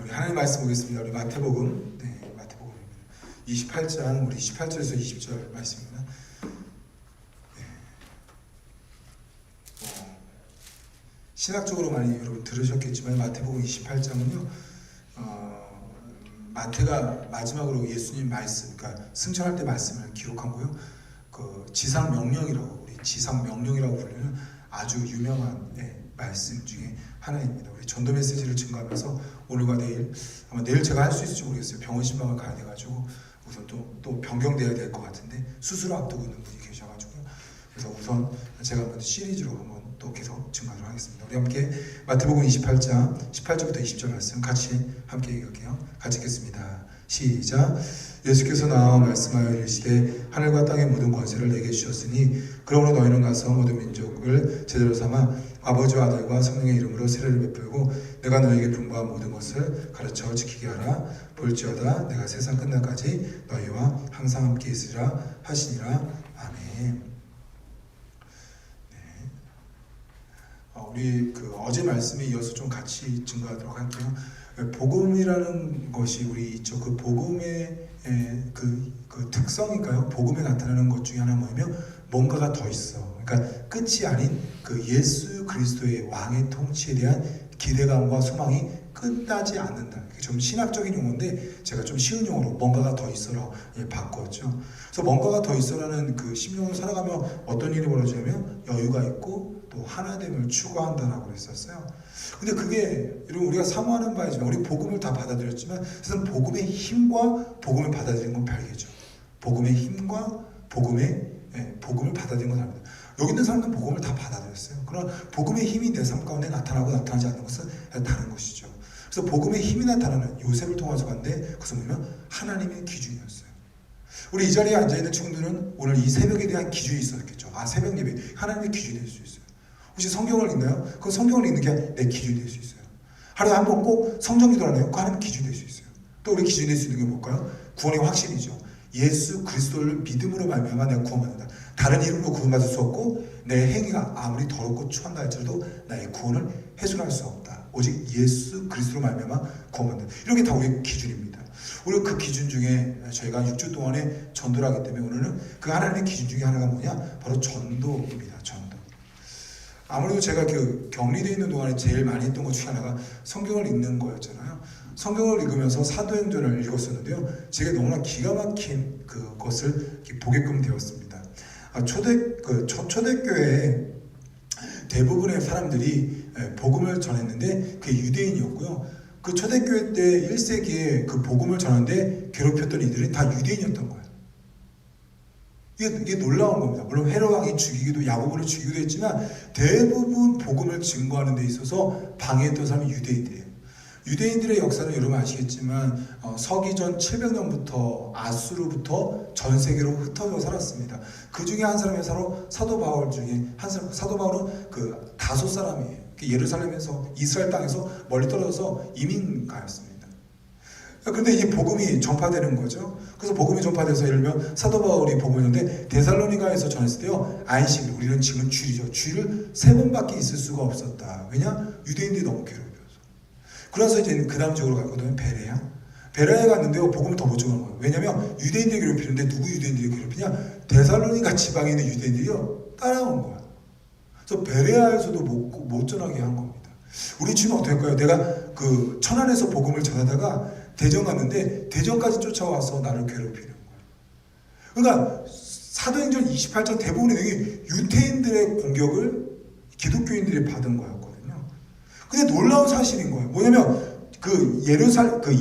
우리 하나님 말씀 보겠습니다. 우리 마태복음, 마태복음입니다. 28장, 우리 18절에서 20절 말씀입니다. 신학적으로 많이 여러분 들으셨겠지만 마태복음 28장은요, 마태가 마지막으로 예수님 말씀, 그러니까 승천할 때 말씀을 기록한 거요. 그 지상명령이라고, 우리 지상명령이라고 불리는 아주 유명한 말씀 중에 하나입니다. 우리 전도 메시지를 증거하면서 오늘과 내일, 아마 내일 제가 할 수 있을지 모르겠어요. 병원 신방을 가야 돼가지고 우선 또 변경돼야 될 것 같은데 수술을 앞두고 있는 분이 계셔가지고요. 그래서 우선 제가 한번 시리즈로 한번 또 계속 증거하도록 하겠습니다. 우리 함께 마태복음 28장 18절부터 20절 말씀 같이 함께 읽을게요. 같이 읽겠습니다. 시작. 예수께서 나와 말씀하여 이르시되 하늘과 땅의 모든 권세를 내게 주셨으니 그러므로 너희는 가서 모든 민족을 제자로 삼아 아버지와 아들과 성령의 이름으로 세례를 베풀고 내가 너희에게 분부한 모든 것을 가르쳐 지키게 하라. 볼지어다 내가 세상 끝날까지 너희와 항상 함께 있으리라 하시니라. 아멘. 우리 어제 말씀에 이어서 좀 같이 증거하도록 할게요. 복음이라는 것이 우리 있죠. 그 복음의 그 특성일까요? 복음에 나타나는 것 중에 하나 뭐냐면 뭔가가 더 있어. 그러니까 끝이 아닌 그 예수 그리스도의 왕의 통치에 대한 기대감과 소망이 끝나지 않는다. 좀 신학적인 용어인데 제가 좀 쉬운 용어로 뭔가가 더 있어라 바꿨죠. 그래서 뭔가가 더 있어라는 그 심령을 살아가면 어떤 일이 벌어지냐면 여유가 있고 또 하나됨을 추구한다라고 그랬었어요. 근데 그게 여러분 우리가 사모하는 바이지만 우리 복음을 다 받아들였지만 사실 복음의 힘과 복음을 받아들이는 건 별개죠. 복음의 힘과 복음을 받아들이는 건 다릅니다. 여기 있는 사람들은 복음을 다 받아들였어요. 그러나 복음의 힘이 내 삶 가운데 나타나고 나타나지 않는 것은 다른 것이죠. 그래서 복음의 힘이 나타나는 요셉을 통해서 봤는데 그것은 뭐냐면 하나님의 기준이었어요. 우리 이 자리에 앉아있는 친구들은 오늘 이 새벽에 대한 기준이 있었겠죠. 새벽 예배 하나님의 기준이 될 수 있어요. 혹시 성경을 읽나요? 그 성경을 읽는 게 내 기준이 될 수 있어요. 하루에 한 번 꼭 성경 기도하나요? 그 하나님 기준이 될 수 있어요. 또 우리 기준이 될 수 있는 게 뭘까요? 구원의 확신이죠. 예수 그리스도를 믿음으로 말미암아 내가 구원받는다. 다른 이름으로 구원받을 수 없고 내 행위가 아무리 더럽고 추한다 할지라도 나의 구원을 훼손할 수 없다. 오직 예수 그리스도로 말미암아 구원받는다. 이런 게 다 우리의 기준입니다. 우리 그 기준 중에 저희가 6주 동안에 전도를 하기 때문에 오늘은 그 하나님의 기준 중에 하나가 뭐냐? 바로 전도입니다. 전도. 아무래도 제가 그 격리되어 있는 동안에 제일 많이 했던 것 중에 하나가 성경을 읽는 거였잖아요. 성경을 읽으면서 사도행전을 읽었었는데요. 제가 너무나 기가 막힌 그것을 보게끔 되었습니다. 초대교회에 대부분의 사람들이 복음을 전했는데 그게 유대인이었고요. 그 초대교회 때 1세기에 그 복음을 전하는데 괴롭혔던 이들이 다 유대인이었던 거예요. 이게 놀라운 겁니다. 물론 헤롯 왕이 죽이기도 야고보를 죽이기도 했지만 대부분 복음을 증거하는 데 있어서 방해했던 사람이 유대인들이에요. 유대인들의 역사는 여러분 아시겠지만 서기전 700년부터 아수르부터 전 세계로 흩어져 살았습니다. 그 중에 한 사람이 사도 바울 중에 한 사람. 사도 바울은 그 다소 사람이에요. 예루살렘에서 이스라엘 땅에서 멀리 떨어져서 이민가였습니다. 그런데 이게 복음이 전파되는 거죠. 그래서 복음이 전파돼서 예를 들면 사도 바울이 복음을 했는데 데살로니가에서 전했을 때요. 안식일, 우리는 지금 주일이죠. 주일을 3번밖에 있을 수가 없었다. 왜냐? 유대인들이 너무 괴롭혀서. 그래서 이제 그 다음 지역으로 갔거든요. 베레아. 베레아에 갔는데요. 복음을 더 못 전한 거예요. 왜냐면 유대인들이 괴롭히는데 누구 유대인들이 괴롭히냐? 데살로니가 지방에 있는 유대인들이요. 따라온 거야. 그래서 베레아에서도 못 전하게 한 겁니다. 우리 주면 어떻게 할까요? 내가 그 천안에서 복음을 전하다가 대전 갔는데 대전까지 쫓아와서 나를 괴롭히는 거예요. 그러니까 사도행전 28장 대부분의 내용이 유대인들의 공격을 기독교인들이 받은 거였거든요. 근데 놀라운 사실인 거예요. 뭐냐면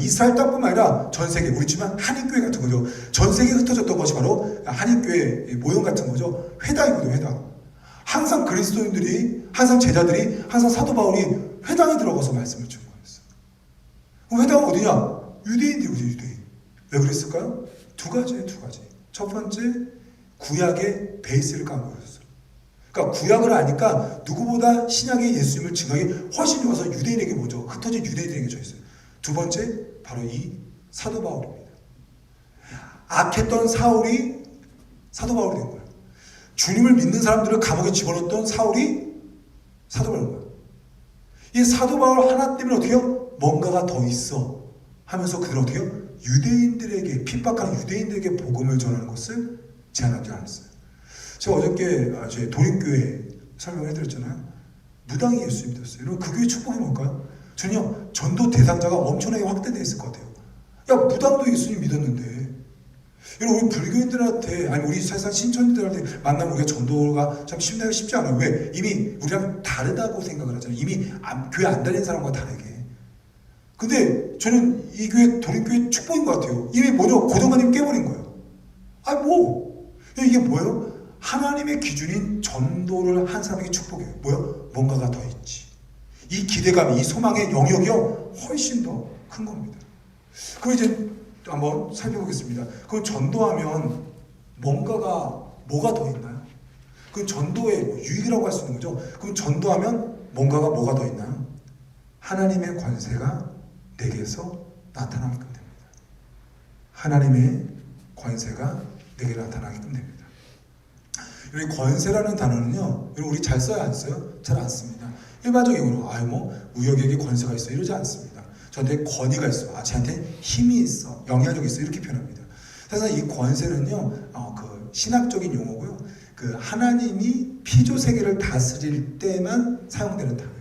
이스라엘 땅뿐만 아니라 전 세계, 우리 치면 한인교회 같은 거죠. 전 세계에 흩어졌던 것이 바로 한인교회 모형 같은 거죠. 회당이거든요. 회당. 항상 그리스도인들이, 항상 제자들이, 항상 사도 바울이 회당에 들어가서 말씀을 증거했어요. 회당은 어디냐? 유대인들이거든요. 유대인. 왜 그랬을까요? 두 가지예요. 첫 번째, 구약의 베이스를 까먹었어요. 그러니까 구약을 아니까 누구보다 신약의 예수님을 증거하기 훨씬 좋아서 유대인에게 먼저 흩어진 유대인에게 져 있어요. 두 번째, 바로 이 사도 바울입니다. 악했던 사울이 사도 바울이 된 거예요. 주님을 믿는 사람들을 감옥에 집어넣었던 사울이 사도 바울인 거예요. 이 사도 바울 하나 때문에 어떻게 해요? 뭔가가 더 있어 하면서 그들은 어떻게 해요? 유대인들에게, 핍박하는 유대인들에게 복음을 전하는 것을 제안하지 않았어요. 제가 어저께 제 도립교회 설명해드렸잖아요. 무당이 예수 믿었어요. 여러분 그 교회 축복이 뭘까요? 전혀 전도 대상자가 엄청나게 확대되어 있을 것 같아요. 야, 무당도 예수님 믿었는데. 여러분, 우리 불교인들한테, 아니 우리 세상 신천지들한테 만나면 우리가 전도가 참 쉽지 않아요. 왜? 이미 우리랑 다르다고 생각을 하잖아요. 이미 교회 안 다니는 사람과 다르게. 근데 저는 이 교회, 도립교회 축복인 것 같아요. 이미 뭐냐? 고정관념 깨버린 거예요. 이게 뭐예요? 하나님의 기준인 전도를 한 사람에게 축복이에요. 뭐요? 뭔가가 더 있지. 이 기대감이, 이 소망의 영역이요, 훨씬 더 큰 겁니다. 그럼 이제 한번 살펴보겠습니다. 그럼 전도하면 뭐가 더 있나요? 그럼 전도의 유익이라고 할 수 있는 거죠. 그럼 전도하면 뭐가 더 있나요? 하나님의 권세가 내게서 나타나게끔 됩니다. 하나님의 권세가 내게 나타나게끔 됩니다. 이 권세라는 단어는요, 우리 잘 써요, 안 써요? 잘 안 씁니다. 일반적으로 우역에게 권세가 있어 이러지 않습니다. 저한테 권위가 있어, 쟤한테 힘이 있어, 영향력이 있어 이렇게 표현합니다. 그래서 이 권세는요, 그 신학적인 용어고요, 그 하나님이 피조 세계를 다스릴 때만 사용되는 단어예요.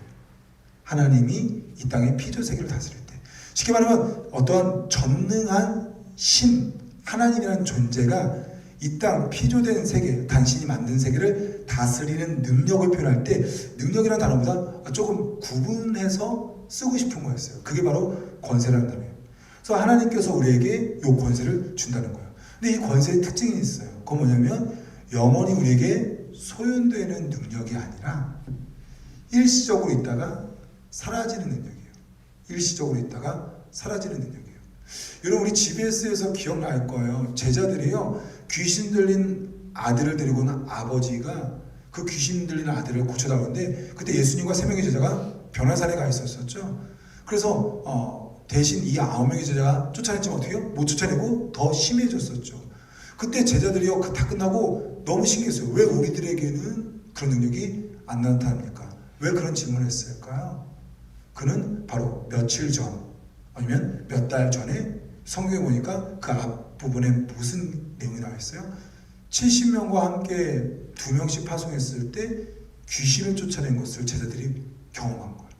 하나님이 이 땅의 피조 세계를 다스릴 때, 쉽게 말하면 어떠한 전능한 신, 하나님이라는 존재가 이 땅 피조된 세계, 당신이 만든 세계를 다스리는 능력을 표현할 때, 능력이라는 단어보다 조금 구분해서 쓰고 싶은 거였어요. 그게 바로 권세라는 단어예요. 그래서 하나님께서 우리에게 이 권세를 준다는 거예요. 근데 이 권세의 특징이 있어요. 그건 뭐냐면 영원히 우리에게 소현되는 능력이 아니라 일시적으로 있다가 사라지는 능력이에요. 일시적으로 있다가 사라지는 능력이에요. 여러분, 우리 GBS에서 기억날 거예요. 제자들이요, 귀신 들린 아들을 데리고 온 아버지가 그 귀신 들린 아들을 고쳐달라는데, 그때 예수님과 3명의 제자가 변화산에 가 있었죠. 그래서 대신 이 9명의 제자가 쫓아냈지만 어떻게 해요? 못 쫓아내고 더 심해졌었죠. 그때 제자들이요, 다 끝나고 너무 신기했어요. 왜 우리들에게는 그런 능력이 안 나타납니까? 왜 그런 질문을 했을까요? 그는 바로 며칠 전, 아니면 몇 달 전에 성경에 보니까 그 앞부분에 무슨 내용이 나와 있어요? 70명과 함께 2명씩 파송했을 때 귀신을 쫓아낸 것을 제자들이 경험한 거예요.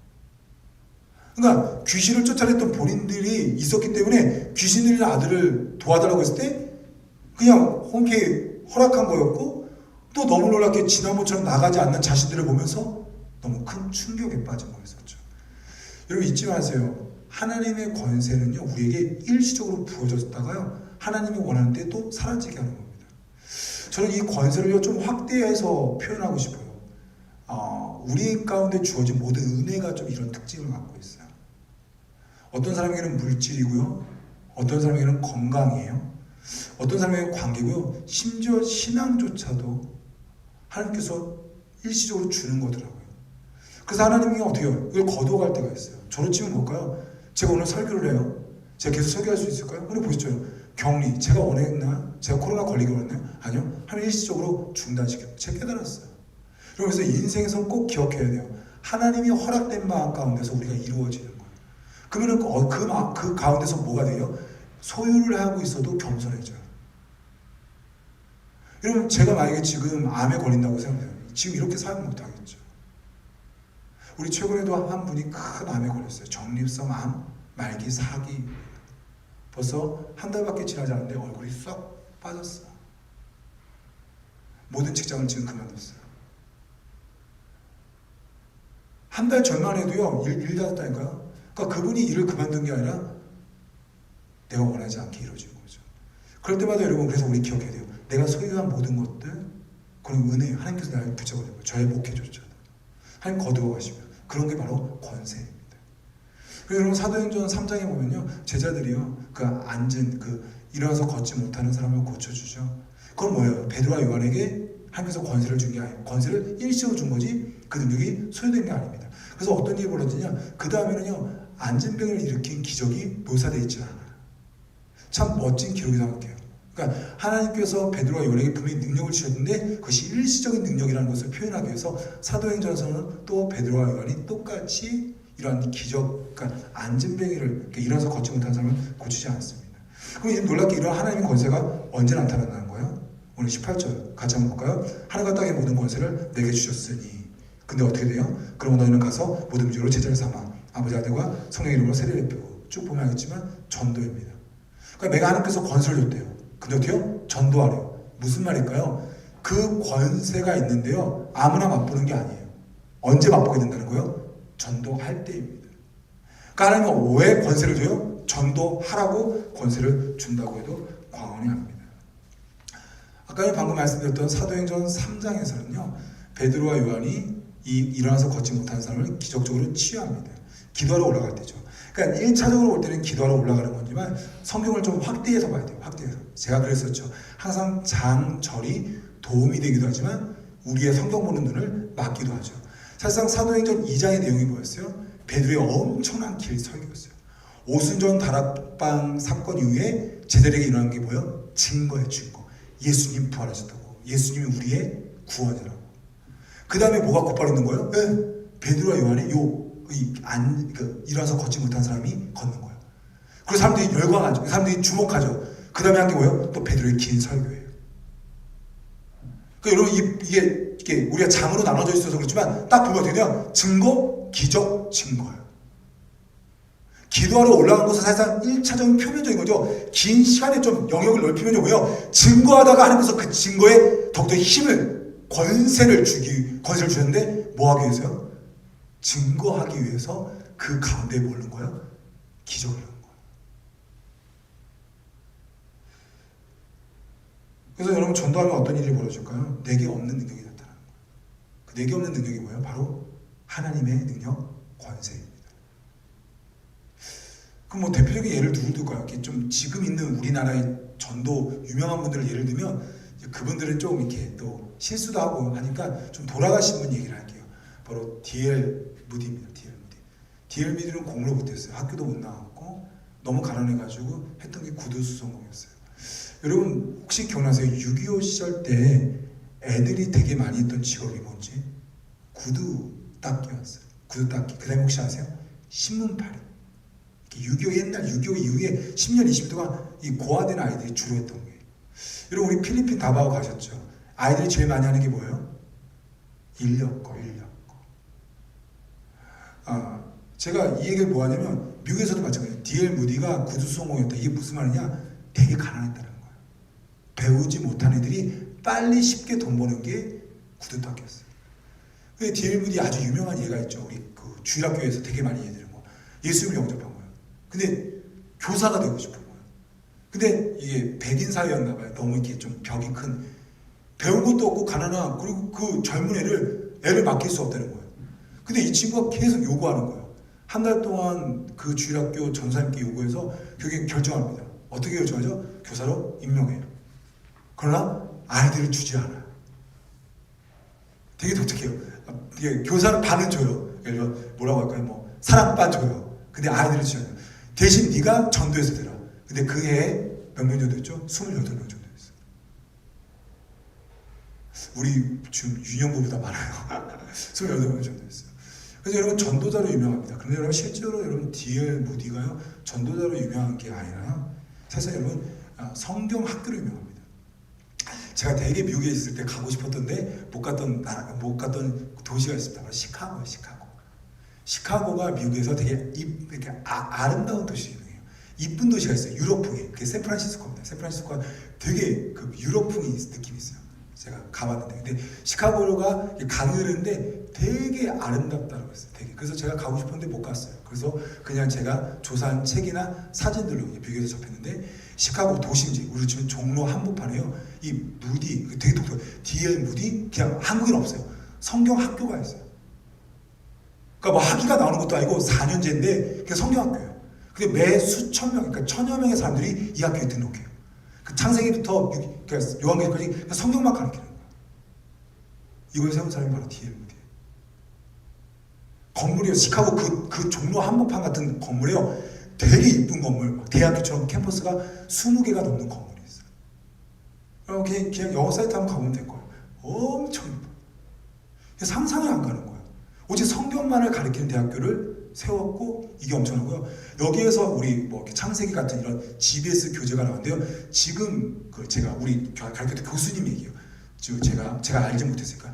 그러니까 귀신을 쫓아냈던 본인들이 있었기 때문에 귀신 들린 아들을 도와달라고 했을 때 그냥 흔쾌히 허락한 거였고, 또 너무 놀랍게 지난번처럼 나가지 않는 자신들을 보면서 너무 큰 충격에 빠진 거였었죠. 여러분 잊지 마세요. 하나님의 권세는요, 우리에게 일시적으로 부어졌다가요, 하나님이 원하는 때 또 사라지게 하는 겁니다. 저는 이 권세를요, 좀 확대해서 표현하고 싶어요. 우리 가운데 주어진 모든 은혜가 좀 이런 특징을 갖고 있어요. 어떤 사람에게는 물질이고요, 어떤 사람에게는 건강이에요, 어떤 사람에게는 관계고요, 심지어 신앙조차도 하나님께서 일시적으로 주는 거더라고요. 그래서 하나님이 어떻게 해요? 이걸 거둬갈 때가 있어요. 저로 치면 뭘까요? 제가 오늘 설교를 해요. 제가 계속 설교할 수 있을까요? 오늘 보시죠. 격리, 제가 원했나? 제가 코로나 걸리기 원했나요? 아니요. 하나님 일시적으로 중단시켰어요. 제가 깨달았어요. 그래서 인생에서 꼭 기억해야 돼요. 하나님이 허락된 마음 가운데서 우리가 이루어지는 거예요. 그러면 그 가운데서 뭐가 돼요? 소유를 하고 있어도 겸손해져요. 여러분, 제가 만약에 지금 암에 걸린다고 생각해요. 지금 이렇게 살면 못하겠죠. 우리 최근에도 한 분이 큰 암에 걸렸어요. 정립성 암, 말기 4기. 벌써 한 달밖에 지나지 않았는데 얼굴이 쏙 빠졌어요. 모든 직장을 지금 그만뒀어요. 한 달 전만 해도요, 일 다녔다니까요. 그러니까 그분이 일을 그만둔 게 아니라 내가 원하지 않게 이루어진 거죠. 그럴 때마다 여러분, 그래서 우리 기억해야 돼요. 내가 소유한 모든 것들, 그런 은혜, 하나님께서 나를 붙잡아주고 저의 목회조차 하나님 거두어 가시면, 그런 게 바로 권세입니다. 그래서 여러분, 사도행전 3장에 보면요, 제자들이요, 일어나서 걷지 못하는 사람을 고쳐주죠. 그건 뭐예요? 베드로와 요한에게 하나님께서 권세를 준 게 아니에요. 권세를 일시적으로 준 거지 그 능력이 소유된 게 아닙니다. 그래서 어떤 일이 벌어지냐, 그 다음에는요, 안진병을 일으킨 기적이 묘사되어 있지 않아요. 참 멋진 기록이라고 생각해요. 그러니까 하나님께서 베드로와 요한에게 분명히 능력을 주셨는데 그것이 일시적인 능력이라는 것을 표현하기 위해서 사도행전에서는 또 베드로와 요한이 똑같이 이러한 기적, 그러니까 안진뱅이를 일어나서 걷지 못한 사람을 고치지 않습니다. 그럼 이 놀랍게 이런 하나님의 권세가 언제 나타난다는 거예요? 오늘 18절 같이 한번 볼까요? 하늘과 땅의 모든 권세를 내게 주셨으니. 근데 어떻게 돼요? 그럼 너희는 가서 모든 민족으로 제자를 삼아 아버지 아들과 성령의 이름으로 세례를 베푸고. 쭉 보면 알겠지만 전도입니다. 그러니까 내가 하나님께서 권세를 줬대요. 근데 어떻게요? 전도하래요. 무슨 말일까요? 그 권세가 있는데요, 아무나 맛보는 게 아니에요. 언제 맛보게 된다는 거예요? 전도할 때입니다. 그러니까 하나님은 왜 권세를 줘요? 전도하라고 권세를 준다고 해도 과언이 아닙니다. 아까 방금 말씀드렸던 사도행전 3장에서는요, 베드로와 요한이 일어나서 걷지 못하는 사람을 기적적으로 치유합니다. 기도하러 올라갈 때죠. 그러니까 1차적으로 올 때는 기도하러 올라가는 거지만 성경을 좀 확대해서 봐야 돼요. 확대해서. 제가 그랬었죠. 항상 장절이 도움이 되기도 하지만 우리의 성경 보는 눈을 막기도 하죠. 사실상 사도행전 2장의 내용이 뭐였어요? 베드로의 엄청난 길 설교였어요. 오순절 다락방 사건 이후에 제자들에게 일어난 게 뭐예요? 증거예요, 증거. 예수님 부활하셨다고. 예수님이 우리의 구원이라고. 그 다음에 뭐가 곧바로 있는 거예요? 네. 베드로와 요한이 일어나서 걷지 못한 사람이 걷는 거예요. 그리고 사람들이 열광하죠. 사람들이 주목하죠. 그 다음에 한 게 뭐예요? 또 베드로의 긴 설교예요. 그러니까 여러분 이게 우리가 장으로 나눠져 있어서 그렇지만 딱 보면 어떻게 돼요? 증거, 기적, 증거예요. 기도하러 올라간 것은 사실상 1차적인 표면적인 거죠. 긴 시간에 좀 영역을 넓히면 뭐예요? 증거하다가 하나님께서 그 증거에 더욱더 힘을, 권세를 주셨는데 뭐 하기 위해서요? 증거하기 위해서 그 가운데에 뭘 넣은 거예요? 기적을 넣은 거예요. 그래서 여러분 전도하면 어떤 일이 벌어질까요? 내게 없는 능력이 나타나는 거예요. 그 내게 없는 능력이 뭐예요? 바로 하나님의 능력, 권세입니다. 그럼 뭐 대표적인 예를 누굴 둘까요? 좀 지금 있는 우리나라의 전도 유명한 분들을 예를 들면 그분들은 좀 이렇게 또 실수도 하고 하니까 좀 돌아가신 분 얘기를 할게요. 바로 D.L. 무디입니다. D.L. 무디는 공부를 못했어요. 학교도 못 나왔고 너무 가난해가지고 했던 게 구두 수송공이었어요. 여러분 혹시 기억나세요? 6.25 시절 때 애들이 되게 많이 했던 직업이 뭔지? 구두 닦기였어요. 구두 닦기. 그 다음에 혹시 아세요? 신문팔이. 6.25 옛날 6.25 이후에 10년 20년 동안 이 고아된 아이들이 주로 했던 거예요. 여러분 우리 필리핀 다바오 가셨죠? 아이들이 제일 많이 하는 게 뭐예요? 인력거. 제가 이 얘기를 뭐 하냐면 미국에서도 마찬가지예요. D.L. 무디가 구두 수송공이었다. 이게 무슨 말이냐? 되게 가난했다는 거예요. 배우지 못한 애들이 빨리 쉽게 돈 버는 게 구두 닦기였어요. D.L. 무디 아주 유명한 예가 있죠. 우리 그 주일학교에서 되게 많이 얘기하는 거. 예수님을 영접한 거예요. 근데 교사가 되고 싶은 거예요. 근데 이게 백인 사회였나 봐요. 너무 이렇게 좀 벽이 큰, 배운 것도 없고 가난한, 그리고 그 젊은 애를 맡길 수 없다는 거예요. 근데 이 친구가 계속 요구하는 거예요. 한 달 동안 그 주일학교 전사님께 요구해서 그게 결정합니다. 어떻게 결정하죠? 교사로 임명해요. 그러나 아이들을 주지 않아요. 되게 독특해요. 이게 교사는 반은 줘요. 예를 들어 뭐라고 할까요? 뭐 사랑반 줘요. 근데 아이들을 주지 않아요. 대신 네가 전도해서 되라. 근데 그 해에 몇 명 정도 됐죠? 28명 정도 됐어요. 우리 지금 유년부보다 많아요. 28명 정도 됐어요. 그래서 여러분 전도자로 유명합니다. 그런데 여러분 실제로 여러분 D.L. 무디가요 전도자로 유명한 게 아니라요. 사실 여러분 성경 학교로 유명합니다. 제가 되게 미국에 있을 때 가고 싶었던데 못 갔던 도시가 있습니다. 바로 시카고예요. 시카고가 미국에서 되게 이렇게 아름다운 도시예요. 이쁜 도시가 있어요. 유럽풍이. 그게 샌프란시스코입니다. 샌프란시스코가 되게 그 유럽풍이 느낌이 있어요. 제가 가봤는데, 근데 시카고가 가늘은데 되게 아름답다고 했어요. 되게. 그래서 제가 가고 싶었는데 못 갔어요. 그래서 그냥 제가 조사한 책이나 사진들로 비교해서 접했는데, 시카고 도심지, 우리 지금 종로 한복판에요. 이 무디, 되게 독특해요. D.L. 무디, 그냥 한국인 없어요. 성경 학교가 있어요. 그러니까 뭐 학위가 나오는 것도 아니고 4년제인데 그냥 성경 학교예요. 근데 매 수천 명, 그러니까 1000여 명의 사람들이 이 학교에 등록해요. 그 창세기부터 요한계시까지 성경만 가르치는 거예요. 이걸 세운 사람이 바로 D.L. 무디예요. 건물이요. 시카고 그 종로 한복판 같은 건물이요. 되게 이쁜 건물, 대학교처럼 캠퍼스가 20개가 넘는 건물이 있어요. 그럼 그냥 영어 사이트 한번 가보면 될 거예요. 엄청 이뻐요. 상상이 안 가는 거예요. 오직 성경만을 가르치는 대학교를 세웠고 이게 엄청나고요. 여기에서 우리 뭐 이렇게 창세기 같은 이런 GBS 교재가 나왔는데요. 지금 그 제가 우리 가르쳤던 교수님 얘기예요. 지금 제가 알지 못했으니까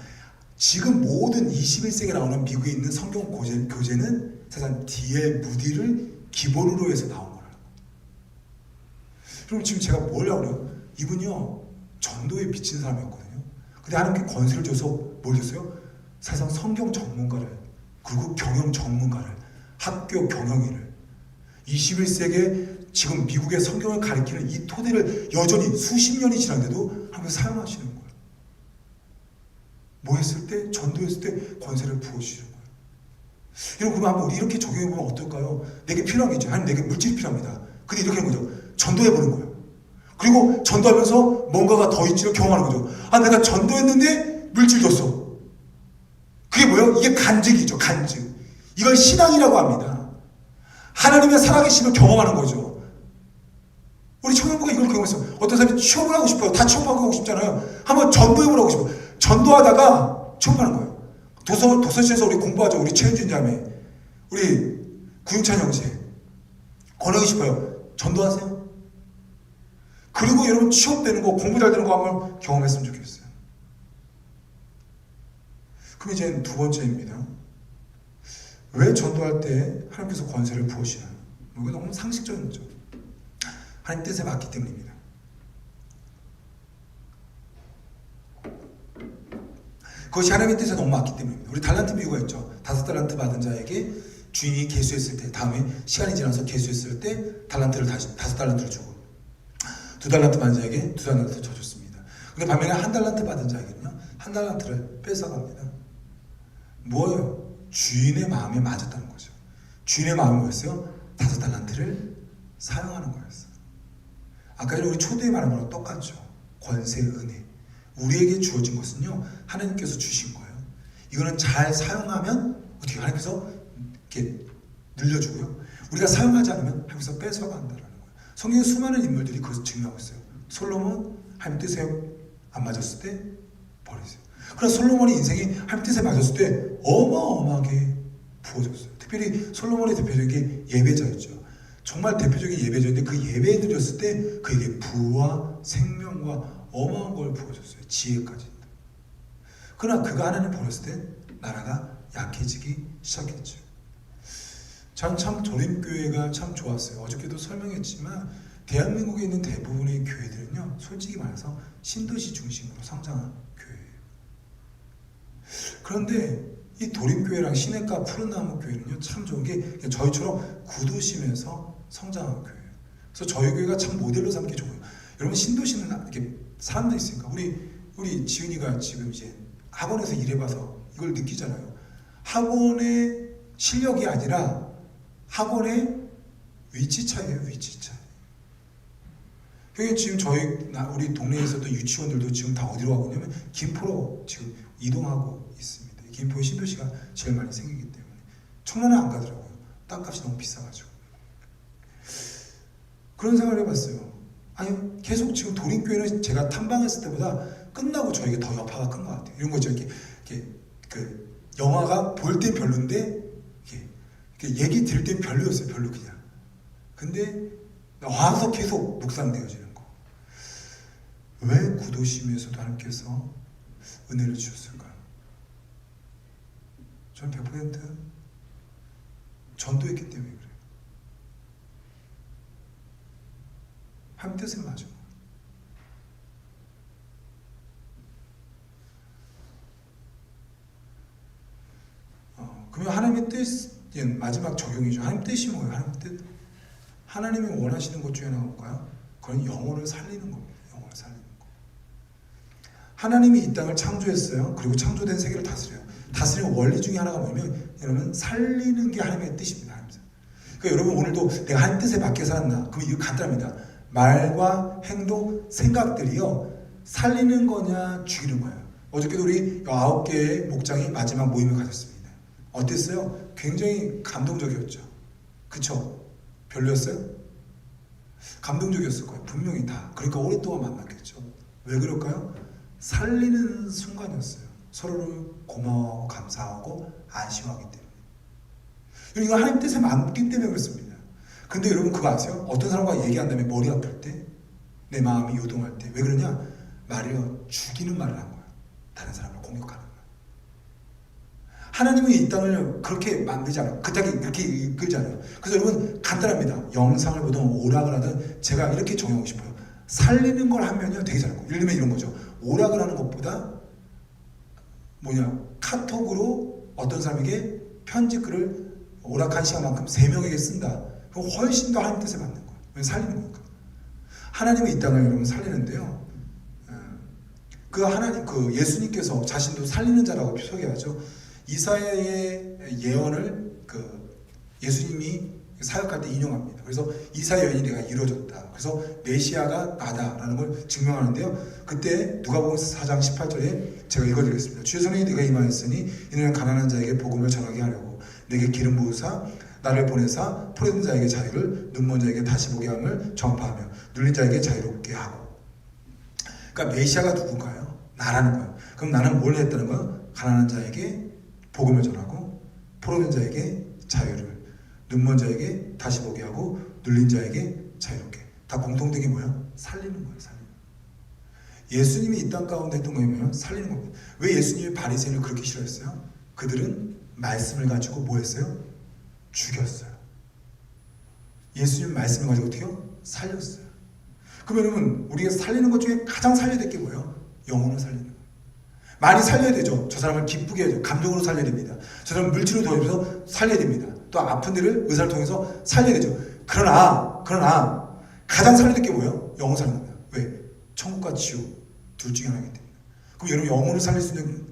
지금 모든 21세기에 나오는 미국에 있는 성경 교재는 사실 D.L. 무디를 기본으로 해서 나온 거라고. 그럼 지금 제가 뭘 하고 그래요? 이분이요 전도에 미친 사람이었거든요. 근데 하나님께 권세를 줘서 뭘 줬어요? 사실상 성경 전문가를 그리고 경영 전문가를 학교 경영인을 21세기에 지금 미국의 성경을 가리키는 이 토대를 여전히 수십 년이 지났는데도 하면서 사용하시는 거예요. 뭐 했을 때? 전도했을 때 권세를 부어주시는 거예요. 여러분 그럼 한번 우리 이렇게 적용해보면 어떨까요? 내게 필요한 게 있죠. 하나님 내게 물질이 필요합니다. 근데 이렇게 하는 거죠. 전도해보는 거예요. 그리고 전도하면서 뭔가가 더 있지를 경험하는 거죠. 아 내가 전도했는데 물질 줬어. 그게 뭐예요? 이게 간증이죠. 간증. 이걸 신앙이라고 합니다. 하나님의 살아계심을 경험하는 거죠. 우리 청년부가 이걸 경험했어요. 어떤 사람이 취업을 하고 싶어요. 다 취업하고 싶잖아요. 한번 전도해보라고 싶어요. 전도하다가 취업하는 거예요. 도서실에서 우리 공부하죠. 우리 최은진 자매, 우리 구윤찬 형제 권하고 싶어요. 전도하세요. 그리고 여러분 취업되는 거, 공부 잘 되는 거 한번 경험했으면 좋겠어요. 그럼 이제 두 번째입니다. 왜 전도할 때 하나님께서 권세를 부으시나요? 이거 너무 상식적인 거죠. 하나님 뜻에 맞기 때문입니다. 그것이 하나님의 뜻에 너무 맞기 때문입니다. 우리 달란트 비유가 있죠. 5달란트 받은 자에게 주인이 계수했을 때, 다음에 시간이 지나서 계수했을 때 달란트를 다시 5달란트를 주고 2달란트 받은 자에게 2달란트를 더 줬습니다. 근데 반면에 1달란트 받은 자에게는요 1달란트를 뺏어갑니다. 뭐예요? 주인의 마음에 맞았다는 거죠. 주인의 마음이 뭐였어요? 5달란트를 사용하는 거였어요. 아까 전에 우리 초대에 말한 거랑 똑같죠. 권세, 은혜. 우리에게 주어진 것은요 하나님께서 주신 거예요. 이거는 잘 사용하면 어떻게 하나님께서 이렇게 늘려주고요. 우리가 사용하지 않으면 하나님께서 뺏어간다는 거예요. 성경에 수많은 인물들이 그것을 증명하고 있어요. 솔로몬 하나님 뜻에 안 맞았을 때 버리세요. 그러나 솔로몬의 인생이 하나님 뜻에 맞았을 때 어마어마하게 부어졌어요. 특별히 솔로몬의 대표적인 게 예배자였죠. 정말 대표적인 예배자인데 그 예배 드렸을 때 그에게 부와 생명과 어마어마한 걸 부어줬어요. 지혜까지. 그러나 그가 하나님 버렸을 때 나라가 약해지기 시작했죠. 참 도림교회가 참 좋았어요. 어저께도 설명했지만 대한민국에 있는 대부분의 교회들은요 솔직히 말해서 신도시 중심으로 성장한 교회예요. 그런데 이 도림교회랑 시냇가 푸른나무 교회는요 참 좋은 게 저희처럼 구도심에서 성장한 교회예요. 그래서 저희 교회가 참 모델로 삼기 좋아요. 여러분 신도시는 이렇게 사람도 있으니까 우리 지은이가 지금 이제 학원에서 일해봐서 이걸 느끼잖아요. 학원의 실력이 아니라 학원의 위치 차이예요. 위치 차이. 여기 지금 우리 동네에서도 유치원들도 지금 다 어디로 가고 있냐면 김포로 지금 이동하고 있습니다. 김포의 신도시가 제일 많이 생기기 때문에 청라는 안 가더라고요. 땅값이 너무 비싸가지고. 그런 생각을 해봤어요. 아니 계속 지금 도림교회는 제가 탐방했을 때보다 끝나고 저에게 더 여파가 큰 것 같아요. 이런 거죠. 이렇게 그 영화가 볼 땐 별론데 이렇게 얘기 들을 땐 별로였어요. 별로 그냥. 근데 와서 계속 묵상되어지는 거. 왜 구도심에서도 하나님께서 은혜를 주셨을까요? 저는 100% 전도했기 때문에 그래요. 하나님 뜻에 맞아. 그러면 하나님의 뜻 마지막 적용이죠. 하나님 뜻이 뭐예요? 하나님 뜻. 하나님이 원하시는 것 중에 하나가 뭘까요? 그건 영혼을 살리는 겁니다. 영혼을 살리는 거. 하나님이 이 땅을 창조했어요. 그리고 창조된 세계를 다스려요. 다스리는 원리 중에 하나가 뭐냐면 여러분 살리는 게 하나님의 뜻입니다. 그러니까 여러분 오늘도 내가 하나님 뜻에 맞게 살았나? 그럼 이거 간단합니다. 말과 행동, 생각들이요 살리는 거냐 죽이는 거예요. 어저께도 우리 9개의 목장이 마지막 모임을 가졌습니다. 어땠어요? 굉장히 감동적이었죠. 그쵸? 별로였어요? 감동적이었을 거예요. 분명히 다. 그러니까 오랫동안 만났겠죠. 왜 그럴까요? 살리는 순간이었어요. 서로를 고마워하고 감사하고 안심하기 때문에. 이거 하나님 뜻에 맞기 때문에 그렇습니다. 근데 여러분 그거 아세요? 어떤 사람과 얘기한 다음에 머리 아플 때, 내 마음이 요동할 때 왜 그러냐? 말이요, 죽이는 말을 한 거야. 다른 사람을 공격하는 거야. 하나님은 이 땅을 그렇게 만들지 않아요. 그 땅이 그렇게 이끌지 않아요. 그래서 여러분 간단합니다. 영상을 보든 오락을 하든 제가 이렇게 정하고 싶어요. 살리는 걸 하면요 되게 잘하고, 예를 들면 이런 거죠. 오락을 하는 것보다 카톡으로 어떤 사람에게 편지글을 오락한 시간만큼 3명에게 쓴다. 그럼 훨씬 더 하나님 뜻에 맞는 거예요. 왜 살리는 거니까. 하나님은 이 땅을 여러분 살리는데요. 그 하나님, 그 예수님께서 자신도 살리는 자라고 소개하죠. 이사야의 예언을 예수님이 사역할 때 인용합니다. 그래서 이사야 예언이 내가 이루어졌다. 그래서 메시아가 나다라는 걸 증명하는데요. 그때 누가복음 4장 18절에 제가 읽어드리겠습니다. 주의 성령이 내가 임하였으니 이는 가난한 자에게 복음을 전하게 하려고 내게 기름 부으사 나를 보내사 포로된 자에게 자유를, 눈먼 자에게 다시 보게 함을 전파하며 눌린 자에게 자유롭게 하고. 그러니까 메시아가 누군가요? 나라는 거예요. 그럼 나는 뭘 했다는 거예요? 가난한 자에게 복음을 전하고 포로된 자에게 자유를, 눈먼 자에게 다시 보게 하고 눌린 자에게 자유롭게. 다 공통된 게 뭐예요? 살리는 거예요. 살리는 거예요. 예수님이 이 땅 가운데 했던 거 뭐예요? 살리는 겁니다. 왜 예수님이 바리새인을 그렇게 싫어했어요? 그들은 말씀을 가지고 뭐 했어요? 죽였어요. 예수님 말씀을 가지고 어떻게요? 살렸어요. 그러면 여러분 우리가 살리는 것 중에 가장 살려야 될 게 뭐예요? 영혼을 살리는 거예요. 많이 살려야 되죠. 저 사람을 기쁘게 해야죠. 감정으로 살려야 됩니다. 저 사람을 물질로 도와줘서 살려야 됩니다. 또 아픈 데를 의사를 통해서 살려야 되죠. 그러나 가장 살려야 될 게 뭐예요? 영혼 살리는 거예요. 왜? 천국과 지옥 둘 중에 하나이기 때문에. 그럼 여러분 영혼을 살릴 수 있는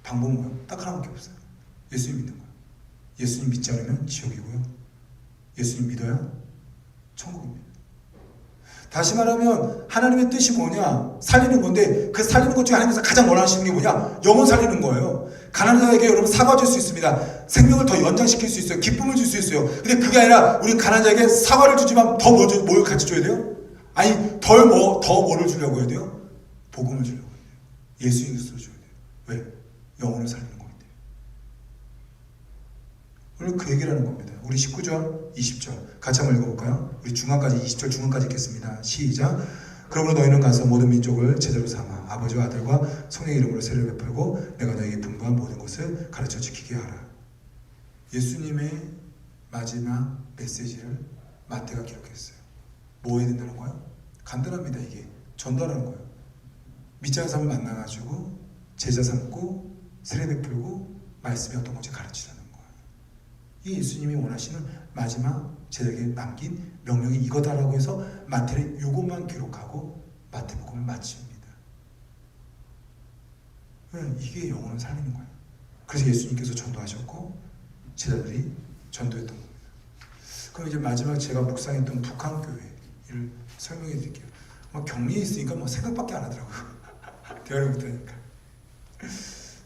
방법은 뭐예요? 딱 하나밖에 없어요. 예수님 믿는 거예요. 예수님 믿지 않으면 지옥이고요. 예수님 믿어야 천국입니다. 다시 말하면 하나님의 뜻이 뭐냐? 살리는 건데 그 살리는 것 중에 하나님께서 가장 원하시는 게 뭐냐? 영혼 살리는 거예요. 가난한 자에게 여러분 사과 줄 수 있습니다. 생명을 더 연장시킬 수 있어요. 기쁨을 줄 수 있어요. 근데 그게 아니라 우리 가난한 자에게 사과를 주지만 더 뭘 같이 줘야 돼요? 아니 더 뭐를 주려고 해야 돼요? 복음을 주려고 해야 돼요. 예수 그리스도를 줘야 돼요. 왜? 영혼을 살리는 거기 때문에. 오늘 그 얘기를 하는 겁니다. 우리 19절, 20절 같이 한번 읽어볼까요? 우리 중간까지 20절 중간까지 읽겠습니다. 시작. 그러므로 너희는 가서 모든 민족을 제자로 삼아 아버지와 아들과 성령의 이름으로 세례를 베풀고 내가 너에게 분부한 모든 것을 가르쳐 지키게 하라. 예수님의 마지막 메시지를 마태가 기록했어요. 뭐 해야 된다는 거예요? 간단합니다. 이게 전도하는 거예요. 믿지 않는 사람을 만나가지고 제자 삼고 세례 베풀고 말씀이 어떤 건지 가르치라는 거예요. 이 예수님이 원하시는 마지막 제자에게 남긴 명령이 이거다라고 해서 마태는 이것만 기록하고 마태복음을 마칩니다. 이게 영혼을 살리는 거예요. 그래서 예수님께서 전도하셨고 제자들이 전도했던 겁니다. 그럼 이제 마지막 제가 묵상했던 북한 교회를 설명해 드릴게요. 격리에 있으니까 생각밖에 안 하더라고요. 대화를 못하니까.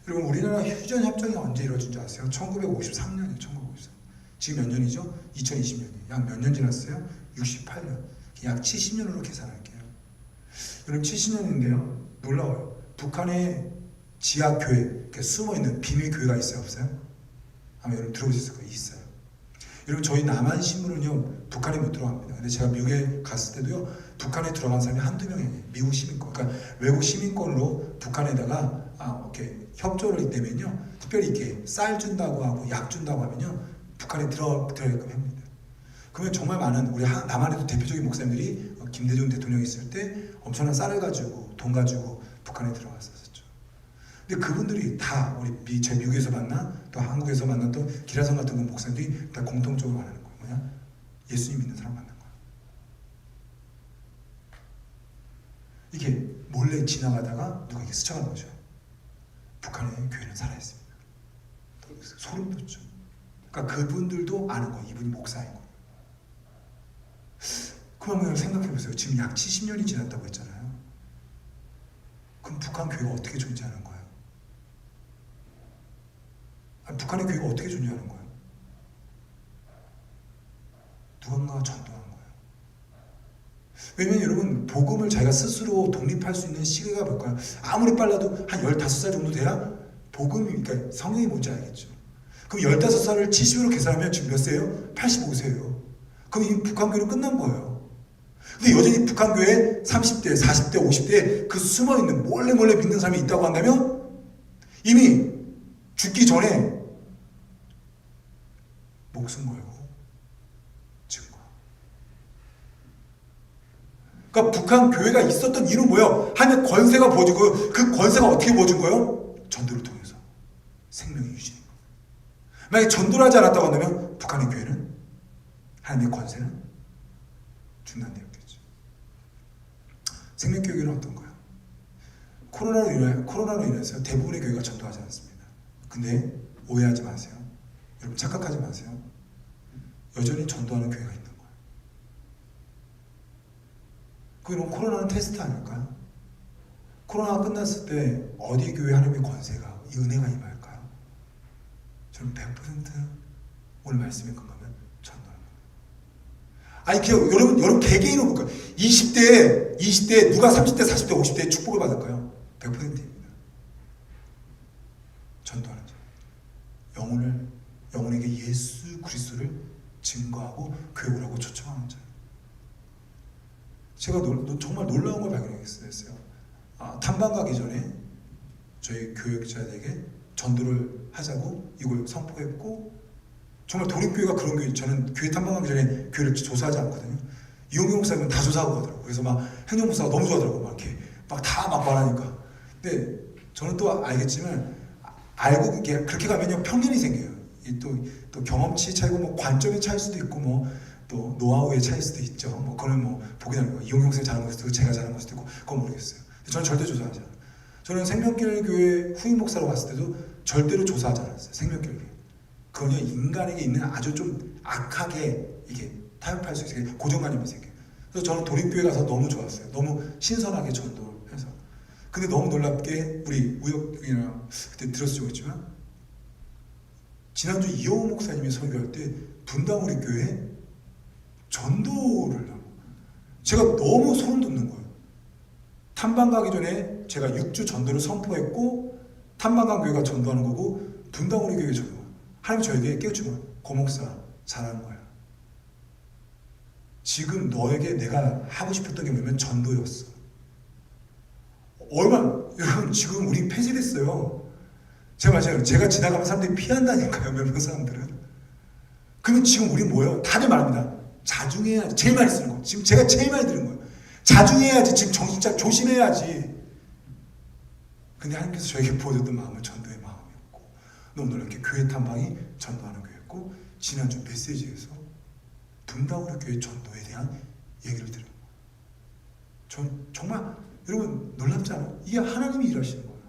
그리고 우리나라 휴전 협정이 언제 이루어진 줄 아세요? 1953년이에요. 1953년. 지금 몇 년이죠? 2020년이에요. 약 몇 년 지났어요? 68년. 약 70년으로 계산할게요. 여러분 70년인데요. 놀라워요. 북한에 지하교회, 숨어있는 비밀교회가 있어요? 없어요? 아마 여러분 들어보셨을 거예요. 있어요. 여러분 저희 남한 신문은요 북한에 못 들어갑니다. 근데 제가 미국에 갔을 때도요 북한에 들어간 사람이 한두 명이 아니에요. 미국 시민권, 그러니까 외국 시민권으로 북한에다가 이렇게 협조를 내면요 특별히 이렇게 쌀 준다고 하고 약 준다고 하면요 북한에 들어가게끔 합니다. 그러면 정말 많은 우리 남한에도 대표적인 목사님들이 김대중 대통령이 있을 때 엄청난 쌀을 가지고 돈 가지고 북한에 들어갔었죠. 근데 그분들이 다 우리 제 미국에서 만나 또 한국에서 만났던 기라성 같은 그 목사님들이 다 공통적으로 말하는 거예요. 뭐냐? 예수님 믿는 사람 만난 거예요. 이게 몰래 지나가다가 누구에게 스쳐가는 거죠. 북한의 교회는 살아있습니다. 소름 돋죠. 그러니까 그분들도 아는 거예요. 이분이 목사인 거예요. 그러면 생각해보세요. 지금 약 70년이 지났다고 했잖아요. 그럼 북한 교회가 어떻게 존재하는 거예요? 북한의 교회가 어떻게 존재하는 거예요? 누군가가 전도하는 거예요. 왜냐면 여러분 복음을 자기가 스스로 독립할 수 있는 시기가 뭘까요? 아무리 빨라도 한 15살 정도 돼야 복음이, 그러니까 성경이 뭔지 알겠죠. 그럼 15살을 70으로 계산하면 지금 몇 세예요? 85세예요. 그럼 이미 북한교회는 끝난 거예요. 근데 여전히 북한교회에 30대, 40대, 50대에 그 숨어있는 몰래 믿는 사람이 있다고 한다면 이미 죽기 전에 목숨 걸고 증거. 그러니까 북한교회가 있었던 이유는 뭐예요? 하나님의 권세가 부어지고 그 권세가 어떻게 부어진 거예요? 전도를 통해서 생명이 유지된 거예요. 만약에 전도를 하지 않았다고 한다면 북한의 교회는 하나님의 권세는 중단되었겠죠. 생명교회는 어떤가요? 코로나로 인해서 대부분의 교회가 전도하지 않습니다. 근데 오해하지 마세요. 여러분 착각하지 마세요. 여전히 전도하는 교회가 있는 거예요. 그럼 코로나는 테스트 아닐까요? 코로나가 끝났을 때 어디 교회 하나님의 권세가, 이 은혜가 임할까요? 저는 100% 오늘 말씀에 근거하면 전도하는 거예요. 아니 그냥 여러분 개개인으로 볼까요? 20대에 누가 30대, 40대, 50대에 축복을 받을까요? 100%입니다. 전도하는 자. 영혼에게 예수 그리스도를 증거하고 교회 오라고 초청하는 자. 제가 정말 놀라운 걸 발견했어요. 탐방 가기 전에 저희 교역자들에게 전도를 하자고 이걸 선포했고, 정말 도립교회가 그런 교회, 저는 교회 탐방하기 전에 교회를 조사하지 않거든요. 이용규 목사님은 다 조사하고 가더라고요. 그래서 막 행정 목사가 너무 좋아하더라고요. 막 이렇게 막 다 막 말하니까. 근데 저는 또 알겠지만, 알고 그렇게 가면요 편견이 생겨요. 또 경험치 차이고 뭐 관점의 차이일 수도 있고 뭐 또 노하우의 차이일 수도 있죠. 뭐 그거는 뭐 보기 드문 거예요. 이용규 목사님 잘하는 것도 있고 제가 잘하는 것도 있고 그건 모르겠어요. 저는 절대 조사하지 않아요. 저는 생명길 교회 후임 목사로 갔을 때도 절대로 조사하지 않았어요. 생명길 교회. 그건요 인간에게 있는 아주 좀 악하게 이게 타협할 수 있어요. 고정관념이 생겨요. 그래서 저는 도립교회 가서 너무 좋았어요. 너무 신선하게 전도를 해서. 근데 너무 놀랍게 우리 우혁이랑 그때 들었을 적이지만 지난주 이호우 목사님이 설교할 때 분당 우리 교회에 전도를 하고 제가 너무 소름 돋는 거예요. 탐방 가기 전에 제가 6주 전도를 선포했고 탐방 간 교회가 전도하는 거고 분당 우리 교회 전도. 하나님 저에게 깨우치고 고 목사 잘하는 거야. 지금 너에게 내가 하고 싶었던 게 뭐냐면 전도였어. 여러분 지금 우리 폐쇄됐어요. 제가 지나가면 사람들이 피한다니까요. 몇몇 사람들은. 그러면 지금 우리 뭐예요? 다들 말합니다. 자중해야지. 제일 많이 쓰는 거. 지금 제가 제일 많이 들은 거예요. 자중해야지. 지금 정신차 조심해야지. 근데 하나님께서 저에게 보여줬던 마음은 전도의 마음이었고, 너무 놀랍게 교회 탐방이 전도하는 교회였고, 지난주 메시지에서 분당으로 교회 전도에 대한 얘기를 들은 거예요. 전 정말 여러분 놀랍지 않아요? 이게 하나님이 일하시는 거예요.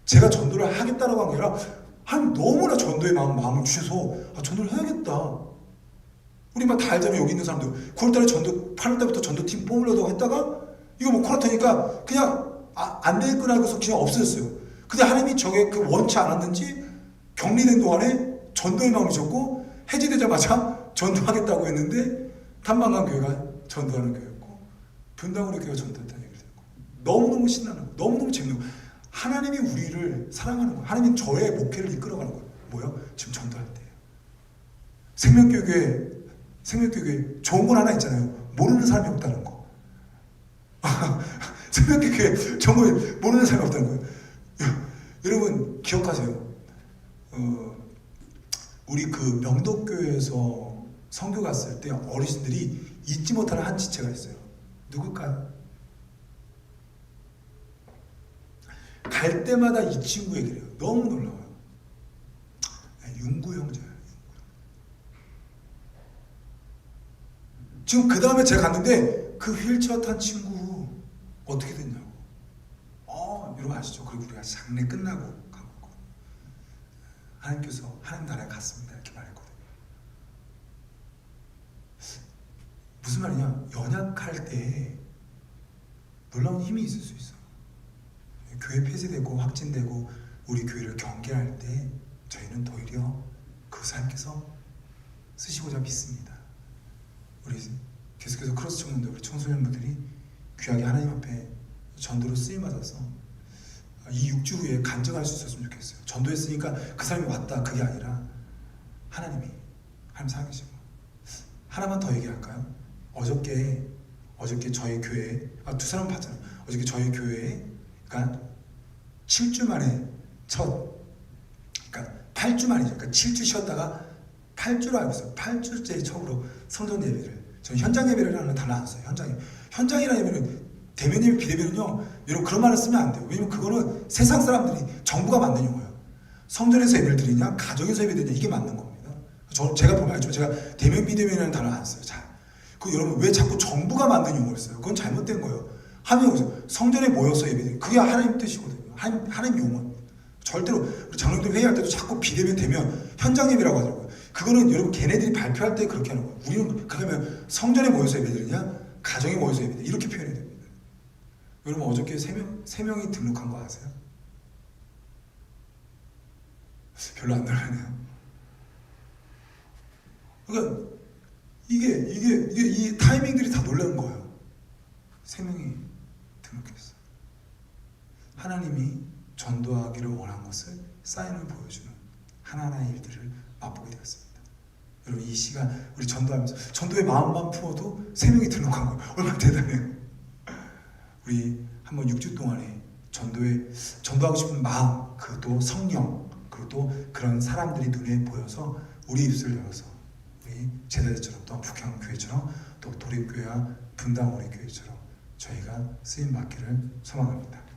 제가 전도를 하겠다라고 한 게 아니라 하나님 너무나 전도의 마음을 주셔서 전도를 해야겠다. 우리 막 다 알잖아요. 여기 있는 사람들 9월달에 8월달부터 전도팀 뽑으려고 했다가 이거 뭐 코로나 터니까 그냥 안 되겠구나 해서 그냥 없어졌어요. 근데 하나님이 저게 원치 않았는지 격리된 동안에 전도의 마음이 줬고 해지되자마자 전도하겠다고 했는데 탐방간 교회가 전도하는 교회였고 분당으로 교회가 전도했다는 얘기를 듣고 너무너무 신나는 거예요. 너무너무 재밌는 거예요. 하나님이 우리를 사랑하는 거예요. 하나님이 저의 목회를 이끌어가는 거예요. 뭐요? 지금 전도할 때예요. 생명교회 좋은 건 하나 있잖아요. 모르는 사람이 없다는 거. 생명교회 좋은 건 모르는 사람이 없다는 거예요. 여러분 기억하세요. 우리 그 명덕교회에서 선교 갔을 때 어르신들이 잊지 못하는 한 지체가 있어요. 누굴까요? 갈 때마다 이 친구 얘기를 해요. 너무 놀라워요. 윤구 형제예요. 지금 그 다음에 제가 갔는데 그 휠체어 탄 친구 어떻게 됐냐고. 여러분 아시죠? 그리고 우리가 장례 끝나고 가고 하나님께서 하나님 나라에 갔습니다 이렇게 말했거든요. 무슨 말이냐? 연약할 때 놀라운 힘이 있을 수 있어요. 교회 폐쇄되고 확진되고 우리 교회를 경계할 때 저희는 오히려 그 하나님께서 쓰시고자 믿습니다. 우리 계속해서 크로스 청년들, 우리 청소년분들이 귀하게 하나님 앞에 전도로 쓰임받아서 이 6주 후에 간증할 수 있었으면 좋겠어요. 전도했으니까 그 사람이 왔다 그게 아니라 하나님 살아계시고. 하나만 더 얘기할까요? 어저께 저희 교회에 두 사람 봤잖아요. 어저께 저희 교회에 그러니까 7주 만에 그러니까 8주 만이죠. 그러니까 7주 쉬었다가 8주로 알고 있어요. 8주째 처음으로 성전 예배를. 저는 현장 예배라는 단어 안 써요. 현장이라는 예배는 대면예배, 비대면은요. 여러분 그런 말을 쓰면 안 돼요. 왜냐면 그거는 세상 사람들이 정부가 만든 용어예요. 성전에서 예배를 드리냐, 가정에서 예배 드리냐 이게 맞는 겁니다. 제가 보면 알죠. 제가 대면, 비대면이라는 단어 안 써요. 자, 그 여러분 왜 자꾸 정부가 만든 용어를 써요? 그건 잘못된 거예요. 하면 성전에 모여서 예배 드리는 그게 하나님 뜻이거든요. 하나님 용어. 절대로 우리 장로님들 회의할 때도 자꾸 비대면 되면 현장 예배라고 하더라고요. 그거는 여러분 걔네들이 발표할 때 그렇게 하는 거예요. 우리는 그러면 성전에 모여서 예배드리냐 가정에 모여서 예배드리냐 이렇게 표현해야 됩니다. 여러분 어저께 세 명이 등록한 거 아세요? 별로 안 놀라네요. 그러니까 이게 이 타이밍들이 다 놀란 거예요. 3명이 등록했어요. 하나님이 전도하기를 원한 것을 사인을 보여주는 하나하나의 일들을 맛보게 되었습니다. 여러분 이 시간 우리 전도하면서 전도의 마음만 품어도 3명이 등록한 거예요. 얼마나 대단해요. 우리 한번 6주 동안에 전도하고 싶은 마음, 그리고 또 성령, 그리고 또 그런 사람들이 눈에 보여서 우리 입술을 열어서 우리 제자들처럼 또 북향교회처럼 또 도립교회와 분당 우리 교회처럼 저희가 쓰임 받기를 소망합니다.